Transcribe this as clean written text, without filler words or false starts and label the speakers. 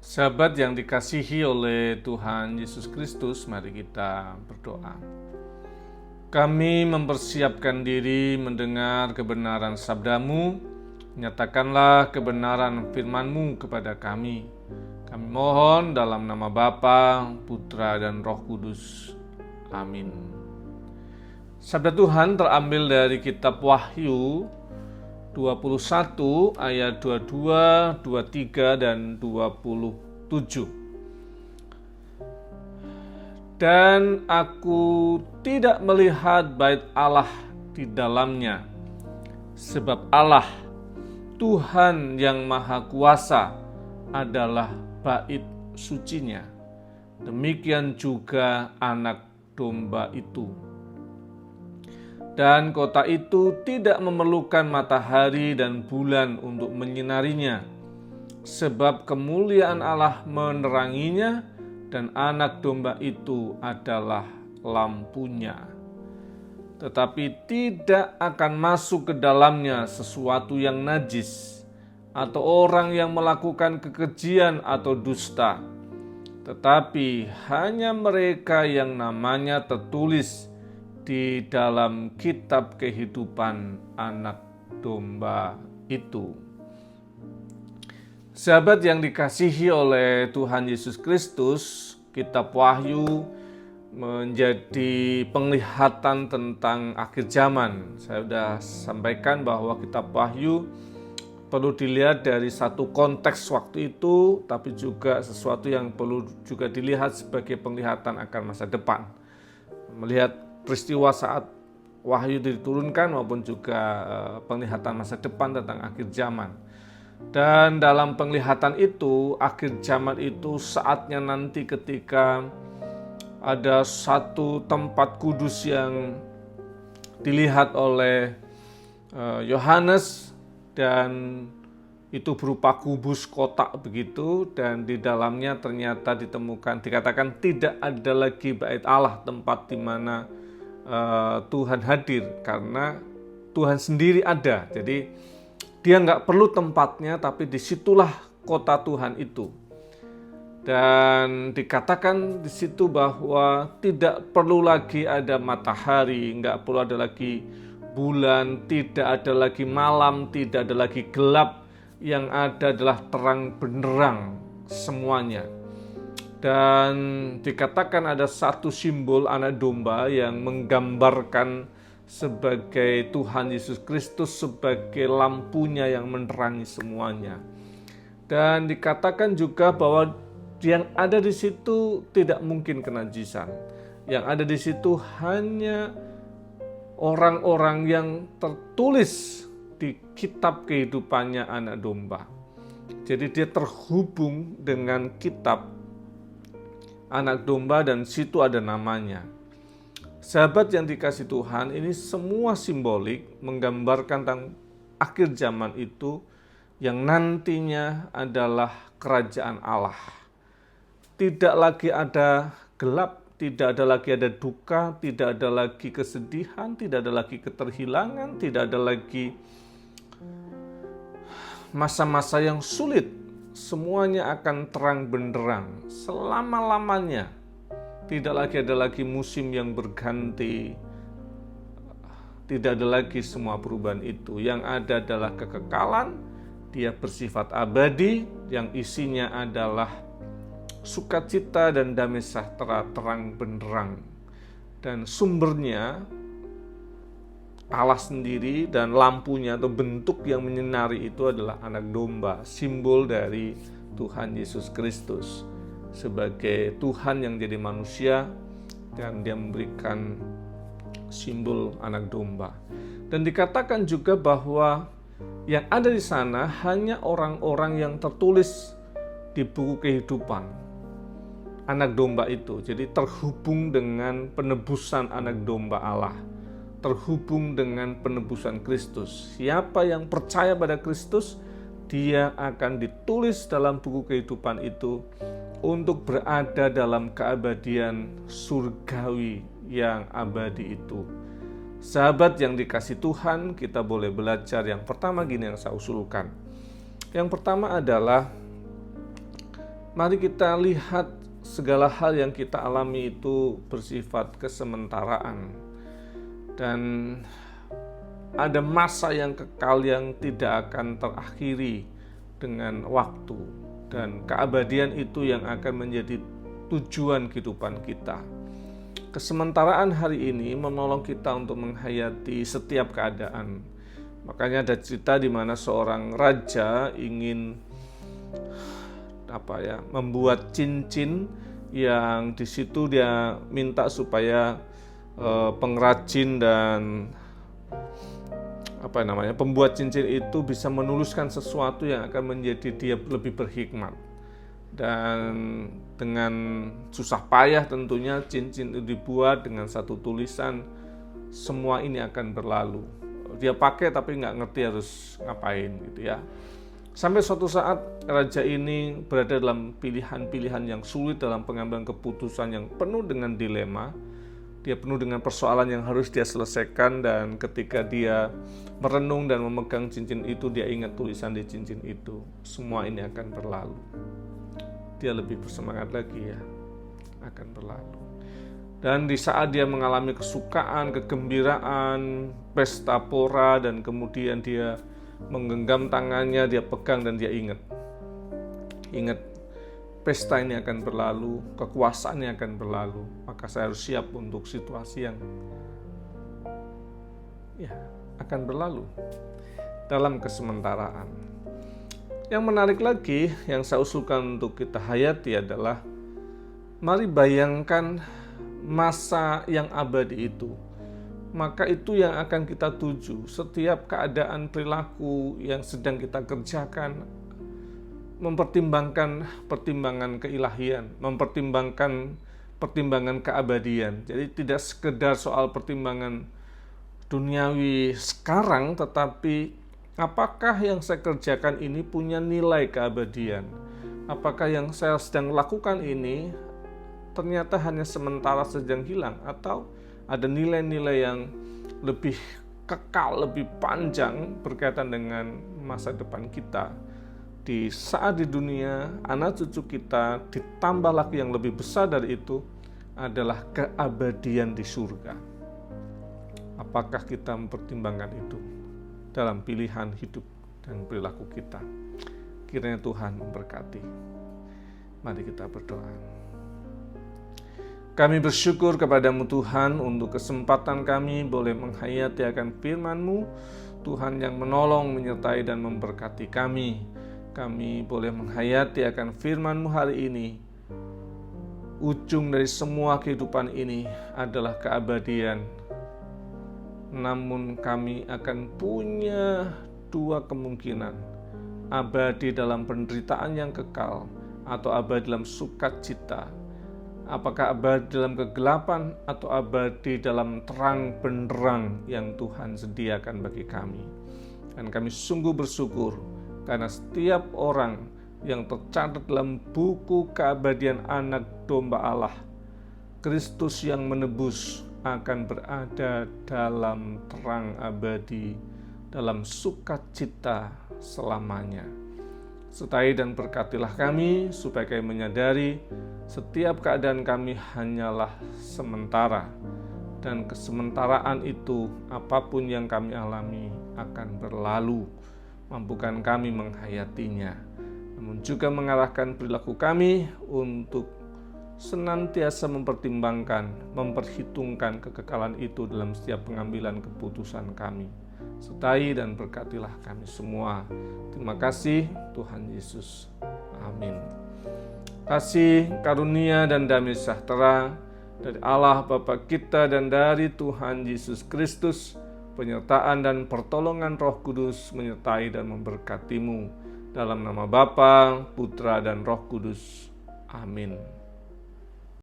Speaker 1: Sahabat yang dikasihi oleh Tuhan Yesus Kristus, mari kita berdoa. Kami mempersiapkan diri mendengar kebenaran sabda-Mu. Nyatakanlah kebenaran firman-Mu kepada kami. Kami mohon dalam nama Bapa, Putra, dan Roh Kudus. Amin. Sabda Tuhan terambil dari kitab Wahyu 21 ayat 22, 23, dan 27. Dan aku tidak melihat bait Allah di dalamnya, sebab Allah, Tuhan yang Maha Kuasa, adalah bait sucinya. Demikian juga anak domba itu. Dan kota itu tidak memerlukan matahari dan bulan untuk menyinarinya, sebab kemuliaan Allah meneranginya, dan anak domba itu adalah lampunya. Tetapi tidak akan masuk ke dalamnya sesuatu yang najis, atau orang yang melakukan kekejian atau dusta, tetapi hanya mereka yang namanya tertulis di dalam kitab kehidupan anak domba itu. Sahabat yang dikasihi oleh Tuhan Yesus Kristus, kitab Wahyu menjadi penglihatan tentang akhir zaman. Saya sudah sampaikan bahwa kitab Wahyu perlu dilihat dari satu konteks waktu itu, tapi juga sesuatu yang perlu juga dilihat sebagai penglihatan akan masa depan. Melihat peristiwa saat Wahyu diturunkan maupun juga penglihatan masa depan tentang akhir zaman. Dan dalam penglihatan itu, akhir zaman itu saatnya nanti ketika ada satu tempat kudus yang dilihat oleh Yohanes, dan itu berupa kubus kotak begitu, dan di dalamnya ternyata dikatakan tidak ada lagi bait Allah, tempat di mana Tuhan hadir, karena Tuhan sendiri ada. Jadi dia nggak perlu tempatnya, tapi disitulah kota Tuhan itu. Dan dikatakan di situ bahwa tidak perlu lagi ada matahari, nggak perlu ada lagi bulan, tidak ada lagi malam, tidak ada lagi gelap. Yang ada adalah terang benderang semuanya. Dan dikatakan ada satu simbol anak domba yang menggambarkan sebagai Tuhan Yesus Kristus sebagai lampunya yang menerangi semuanya. Dan dikatakan juga bahwa yang ada di situ tidak mungkin kenajisan. Yang ada di situ hanya orang-orang yang tertulis di kitab kehidupannya anak domba. Jadi dia terhubung dengan kitab anak domba dan situ ada namanya. Sahabat yang dikasih Tuhan, ini semua simbolik menggambarkan tentang akhir zaman itu yang nantinya adalah kerajaan Allah. Tidak lagi ada gelap, tidak ada lagi ada duka, tidak ada lagi kesedihan, tidak ada lagi keterhilangan, tidak ada lagi masa-masa yang sulit. Semuanya akan terang benderang selama-lamanya. Tidak lagi ada lagi musim yang berganti. Tidak ada lagi semua perubahan itu. Yang ada adalah kekekalan. Dia bersifat abadi, yang isinya adalah sukacita dan damai sejahtera terang benderang. Dan sumbernya Allah sendiri, dan lampunya atau bentuk yang menyinari itu adalah anak domba, simbol dari Tuhan Yesus Kristus sebagai Tuhan yang jadi manusia, dan dia memberikan simbol anak domba. Dan dikatakan juga bahwa yang ada di sana hanya orang-orang yang tertulis di buku kehidupan anak domba itu. Jadi terhubung dengan penebusan anak domba Allah, terhubung dengan penebusan Kristus. Siapa yang percaya pada Kristus, dia akan ditulis dalam buku kehidupan itu untuk berada dalam keabadian surgawi yang abadi itu. Sahabat yang dikasih Tuhan, kita boleh belajar yang pertama gini yang saya usulkan. Yang pertama adalah Mari kita lihat segala hal yang kita alami itu bersifat kesementaraan. Dan ada masa yang kekal yang tidak akan terakhiri dengan waktu. Dan keabadian itu yang akan menjadi tujuan kehidupan kita. Kesementaraan hari ini menolong kita untuk menghayati setiap keadaan. Makanya ada cerita di mana seorang raja ingin membuat cincin yang di situ dia minta supaya pengrajin dan pembuat cincin itu bisa menuliskan sesuatu yang akan menjadi dia lebih berhikmat. Dan dengan susah payah tentunya cincin itu dibuat dengan satu tulisan, semua ini akan berlalu. Dia pakai tapi nggak ngerti harus ngapain gitu ya. Sampai suatu saat raja ini berada dalam pilihan-pilihan yang sulit, dalam pengambilan keputusan yang penuh dengan dilema. Dia penuh dengan persoalan yang harus dia selesaikan, dan ketika dia merenung dan memegang cincin itu, dia ingat tulisan di cincin itu, semua ini akan berlalu. Dia lebih bersemangat lagi akan berlalu. Dan di saat dia mengalami kesukaan, kegembiraan, pesta pora, dan kemudian dia menggenggam tangannya, dia pegang dan dia ingat pesta ini akan berlalu, kekuasaannya akan berlalu, maka saya harus siap untuk situasi yang akan berlalu dalam kesementaraan. Yang menarik lagi yang saya usulkan untuk kita hayati adalah mari bayangkan masa yang abadi itu. Maka itu yang akan kita tuju. Setiap keadaan perilaku yang sedang kita kerjakan mempertimbangkan pertimbangan keilahian, mempertimbangkan pertimbangan keabadian. Jadi tidak sekedar soal pertimbangan duniawi sekarang, tetapi apakah yang saya kerjakan ini punya nilai keabadian? Apakah yang saya sedang lakukan ini ternyata hanya sementara sedang hilang, atau ada nilai-nilai yang lebih kekal, lebih panjang berkaitan dengan masa depan kita di saat di dunia, anak cucu kita, ditambah lagi yang lebih besar dari itu adalah keabadian di surga. Apakah kita mempertimbangkan itu dalam pilihan hidup dan perilaku kita? Kiranya Tuhan memberkati. Mari kita berdoa. Kami bersyukur kepadamu Tuhan untuk kesempatan kami boleh menghayati akan firman-Mu, Tuhan yang menolong, menyertai dan memberkati kami. Kami boleh menghayati akan firman-Mu hari ini. Ujung dari semua kehidupan ini adalah keabadian. Namun kami akan punya dua kemungkinan, abadi dalam penderitaan yang kekal atau abadi dalam sukacita. Apakah abadi dalam kegelapan atau abadi dalam terang benderang yang Tuhan sediakan bagi kami. Dan kami sungguh bersyukur karena setiap orang yang tercatat dalam buku keabadian anak domba Allah, Kristus yang menebus, akan berada dalam terang abadi, dalam sukacita selamanya. Sertai dan berkatilah kami, supaya kami menyadari setiap keadaan kami hanyalah sementara, dan kesementaraan itu, apapun yang kami alami, akan berlalu. Mampukan kami menghayatinya, namun juga mengarahkan perilaku kami untuk senantiasa mempertimbangkan, memperhitungkan kekekalan itu dalam setiap pengambilan keputusan kami. Sertai dan berkatilah kami semua. Terima kasih Tuhan Yesus. Amin. Kasih, karunia, dan damai sejahtera dari Allah Bapa kita dan dari Tuhan Yesus Kristus, penyertaan dan pertolongan Roh Kudus menyertai dan memberkatimu. Dalam nama Bapa, Putra, dan Roh Kudus. Amin.